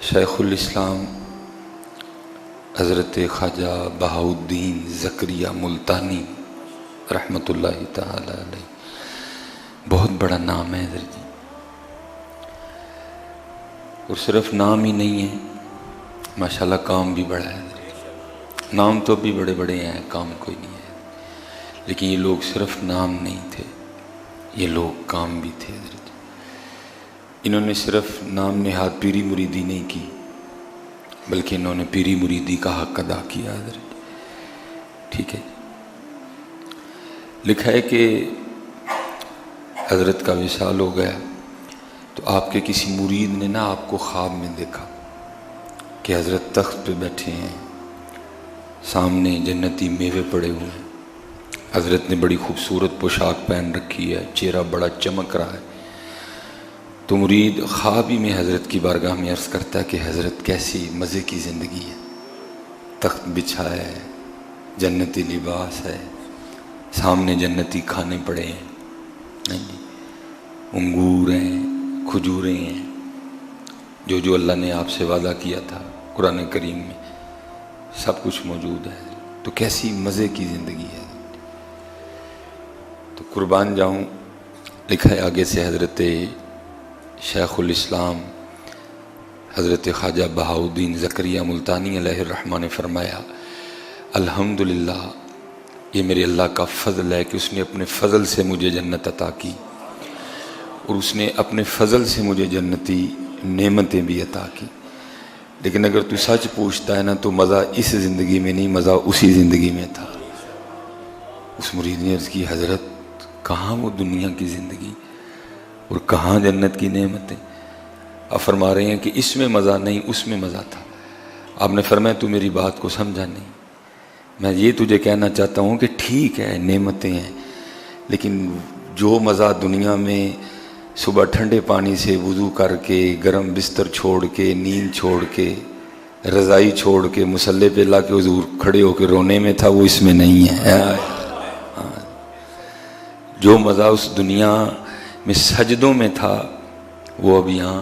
شیخ الاسلام حضرت خواجہ بہاؤالدین زکریا ملتانی رحمۃ اللہ تعالی علیہ، بہت بڑا نام ہے حضرت جی، اور صرف نام ہی نہیں ہے، ماشاءاللہ کام بھی بڑا ہے حضرت جی۔ نام تو بھی بڑے بڑے ہیں، کام کوئی نہیں ہے، لیکن یہ لوگ صرف نام نہیں تھے، یہ لوگ کام بھی تھے حضرت جی۔ انہوں نے صرف نام نہاد پیری مریدی نہیں کی، بلکہ انہوں نے پیری مریدی کا حق ادا کیا حضرت، ٹھیک ہے۔ لکھا ہے کہ حضرت کا وصال ہو گیا تو آپ کے کسی مرید نے نا آپ کو خواب میں دیکھا کہ حضرت تخت پہ بیٹھے ہیں، سامنے جنتی میوے پڑے ہوئے ہیں، حضرت نے بڑی خوبصورت پوشاک پہن رکھی ہے، چہرہ بڑا چمک رہا ہے۔ تو مرید خواب ہی میں حضرت کی بارگاہ میں عرض کرتا ہے کہ حضرت کیسی مزے کی زندگی ہے، تخت بچھا ہے، جنتی لباس ہے، سامنے جنتی کھانے پڑے ہیں، انگور ہیں، کھجوریں ہیں، جو اللہ نے آپ سے وعدہ کیا تھا قرآن کریم میں سب کچھ موجود ہے، تو کیسی مزے کی زندگی ہے۔ تو قربان جاؤں، لکھا ہے آگے سے حضرت شیخ الاسلام حضرت خواجہ بہاؤالدین زکریا ملتانی علیہ الرحمہ نے فرمایا، الحمدللہ یہ میرے اللہ کا فضل ہے کہ اس نے اپنے فضل سے مجھے جنت عطا کی، اور اس نے اپنے فضل سے مجھے جنتی نعمتیں بھی عطا کی، لیکن اگر تو سچ پوچھتا ہے نا تو مزہ اس زندگی میں نہیں، مزہ اسی زندگی میں تھا۔ اس مرید نے عرض کی، حضرت کہاں وہ دنیا کی زندگی اور کہاں جنت کی نعمتیں؟ آپ فرما رہے ہیں کہ اس میں مزہ نہیں، اس میں مزہ تھا۔ آپ نے فرمایا تو میری بات کو سمجھا نہیں، میں یہ تجھے کہنا چاہتا ہوں کہ ٹھیک ہے نعمتیں ہیں، لیکن جو مزہ دنیا میں صبح ٹھنڈے پانی سے وضو کر کے، گرم بستر چھوڑ کے، نیند چھوڑ کے، رضائی چھوڑ کے، مصلی پہ لا کے حضور کھڑے ہو کے رونے میں تھا، وہ اس میں نہیں ہے۔ جو مزہ اس دنیا میں سجدوں میں تھا وہ اب یہاں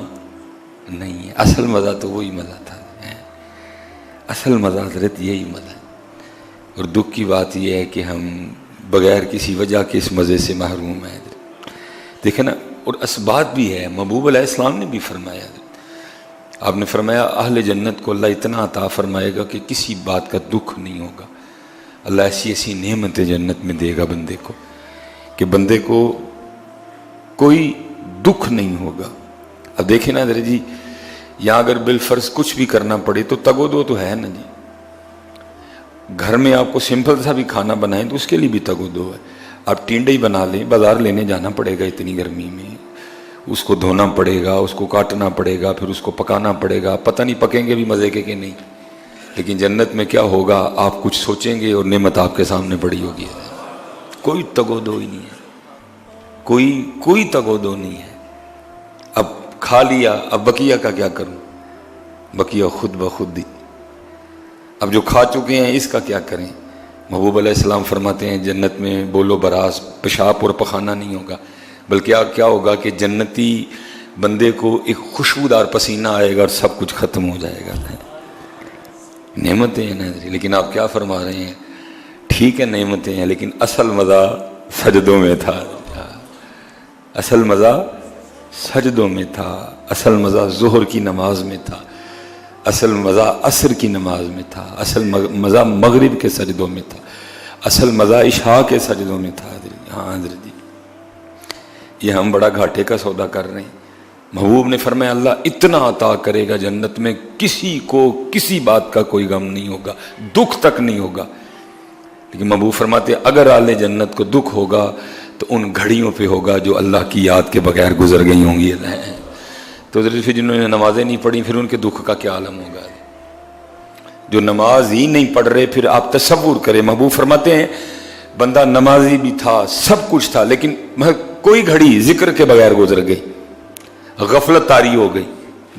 نہیں ہے۔ اصل مزہ تو وہی مزہ تھا، اصل مزہ حضرت یہی مزہ ہے۔ اور دکھ کی بات یہ ہے کہ ہم بغیر کسی وجہ کے اس مزے سے محروم ہیں۔ دیکھیں نا، اور اسباب بھی ہے، محبوب علیہ السلام نے بھی فرمایا، آپ نے فرمایا اہل جنت کو اللہ اتنا عطا فرمائے گا کہ کسی بات کا دکھ نہیں ہوگا، اللہ ایسی ایسی نعمتیں جنت میں دے گا بندے کو کہ بندے کو کوئی دکھ نہیں ہوگا۔ اب دیکھیں نا حضرت جی، یہاں اگر بالفرض کچھ بھی کرنا پڑے تو تگ و دو تو ہے نا جی، گھر میں آپ کو سمپل سا بھی کھانا بنائیں تو اس کے لیے بھی تگ و دو ہے۔ آپ ٹینڈے ہی بنا لیں، بازار لینے جانا پڑے گا اتنی گرمی میں، اس کو دھونا پڑے گا، اس کو کاٹنا پڑے گا، پھر اس کو پکانا پڑے گا، پتہ نہیں پکیں گے بھی مزے کے کہ نہیں۔ لیکن جنت میں کیا ہوگا، آپ کچھ سوچیں گے اور نعمت آپ کے سامنے پڑی ہوگی، کوئی تگ و دو ہی نہیں ہے، کوئی تگ و دو نہیں ہے۔ اب کھا لیا، اب بقیہ کا کیا کروں، بقیہ خود بخود دی، اب جو کھا چکے ہیں اس کا کیا کریں؟ محبوب علیہ السلام فرماتے ہیں جنت میں بولو براز، پیشاب اور پخانہ نہیں ہوگا، بلکہ کیا ہوگا کہ جنتی بندے کو ایک خوشبودار پسینہ آئے گا اور سب کچھ ختم ہو جائے گا۔ نعمتیں ہیں نا، لیکن آپ کیا فرما رہے ہیں، ٹھیک ہے نعمتیں ہیں لیکن اصل مزہ سجدوں میں تھا، اصل مزہ سجدوں میں تھا، اصل مزہ ظہر کی نماز میں تھا، اصل مزہ عصر کی نماز میں تھا، اصل مزہ مغرب کے سجدوں میں تھا، اصل مزہ عشاء کے سجدوں میں تھا۔ ہاں حضرت جی، یہ ہم بڑا گھاٹے کا سودا کر رہے ہیں۔ محبوب نے فرمایا اللہ اتنا عطا کرے گا جنت میں، کسی کو کسی بات کا کوئی غم نہیں ہوگا، دکھ تک نہیں ہوگا۔ لیکن محبوب فرماتے اگر اہل جنت کو دکھ ہوگا تو ان گھڑیوں پہ ہوگا جو اللہ کی یاد کے بغیر گزر گئی ہوں گی۔ تو پھر جنہوں نے نمازیں نہیں پڑھی پھر ان کے دکھ کا کیا عالم ہوگا؟ جو نماز ہی نہیں پڑھ رہے، پھر آپ تصور کریں، محبوب فرماتے ہیں بندہ نمازی بھی تھا، سب کچھ تھا، لیکن کوئی گھڑی ذکر کے بغیر گزر گئی، غفلت طاری ہو گئی،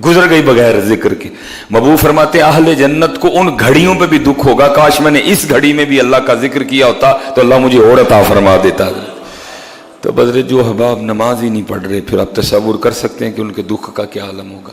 گزر گئی بغیر ذکر کے۔ محبوب فرماتے ہیں اہل جنت کو ان گھڑیوں پہ بھی دکھ ہوگا، کاش میں نے اس گھڑی میں بھی اللہ کا ذکر کیا ہوتا تو اللہ مجھے اور عطا فرما دیتا۔ تو بدر جو احباب نماز ہی نہیں پڑھ رہے، پھر آپ تصور کر سکتے ہیں کہ ان کے دکھ کا کیا عالم ہوگا۔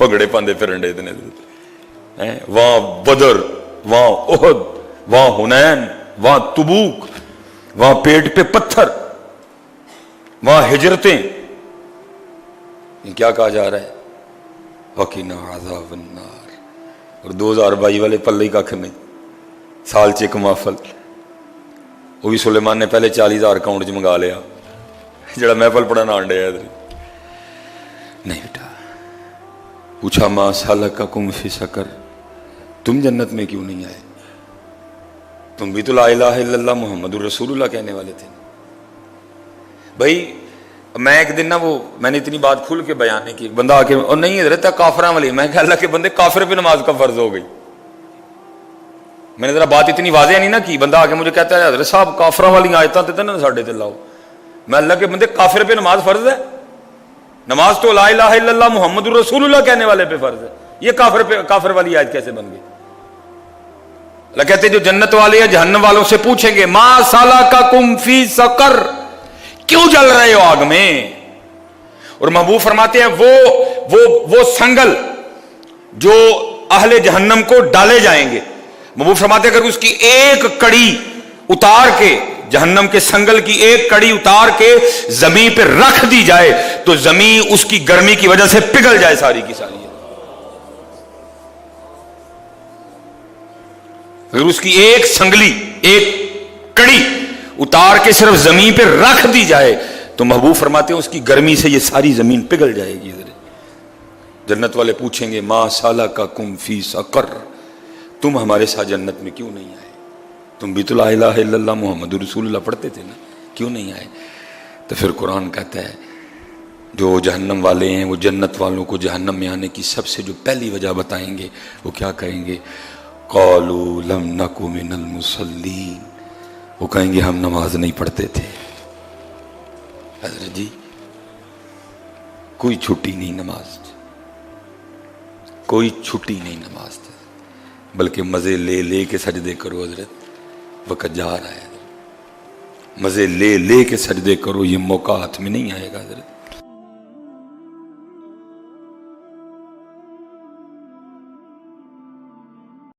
پگڑے پاندے پھرن دے اتنے وہاں بدر، وہاں احد، وہاں حنین، وہاں تبوک، وہاں پیٹ پہ پتھر، وہاں ہجرتیں. یہ کیا کہا جا رہا ہے؟ وَقِنَا عَذَابَ النَّارِ. اور 2022 والے پلے کا کھنے سال چیک محفل، وہ بھی سلیمان نے پہلے 40,000 اکاؤنٹ چ منگا لیا جڑا محفل پڑھنا آنڈے ہے. نہیں بیٹا، پوچھا ما سلککم فی سقر، تم جنت میں کیوں نہیں آئے؟ تم بھی تو لا الہ الا اللہ محمد الرسول اللہ کہنے والے تھے. بھائی میں ایک دن نا وہ میں نے اتنی بات کھل کے بیان نہیں کی، بندہ آ کے اور نہیں حضرت کافراں والی، میں کہ اللہ کے بندے کافر پہ نماز کا فرض ہو گئی. میں نے ذرا بات اتنی واضح نہیں نا کی، بندہ آ کے مجھے کہتا ہے حضرت صاحب کافراں والی آیتاں تے نا ساڈے تے لاؤ. میں اللہ کے بندے کافر پہ نماز فرض ہے؟ نماز تو لا الہ الا اللہ محمد الرسول اللہ کہنے والے پہ فرض ہے، یہ کافر والی آیت کیسے بن گئی؟ اللہ کہتے جو جنت والے یا جہنم والوں سے پوچھیں گے ما سلککم فی سقر، کیوں جل رہے ہو آگ میں؟ اور محبوب فرماتے ہیں وہ سنگل جو اہل جہنم کو ڈالے جائیں گے، محبوب فرماتے ہیں اگر اس کی ایک کڑی اتار کے، جہنم کے سنگل کی ایک کڑی اتار کے زمین پہ رکھ دی جائے تو زمین اس کی گرمی کی وجہ سے پگھل جائے ساری کی ساری. اگر اس کی ایک سنگلی، ایک کڑی اتار کے صرف زمین پہ رکھ دی جائے تو محبوب فرماتے ہیں اس کی گرمی سے یہ ساری زمین پگھل جائے گی. جنت والے پوچھیں گے ما سلککم فی سقر، تم ہمارے ساتھ جنت میں کیوں نہیں آئے؟ تم بھی تو لا الہ الا اللہ محمد رسول اللہ پڑھتے تھے نا، کیوں نہیں آئے؟ تو پھر قرآن کہتا ہے جو جہنم والے ہیں وہ جنت والوں کو جہنم میں آنے کی سب سے جو پہلی وجہ بتائیں گے وہ کیا کہیں گے؟ قالوا لم نک من المصلین، وہ کہیں گے ہم نماز نہیں پڑھتے تھے. حضرت جی کوئی چھٹی نہیں نماز، کوئی چھٹی نہیں نماز، بلکہ مزے لے لے کے سجدے کرو. حضرت وقت جا رہا ہے، مزے لے لے کے سجدے کرو، یہ موقع ہاتھ میں نہیں آئے گا. حضرت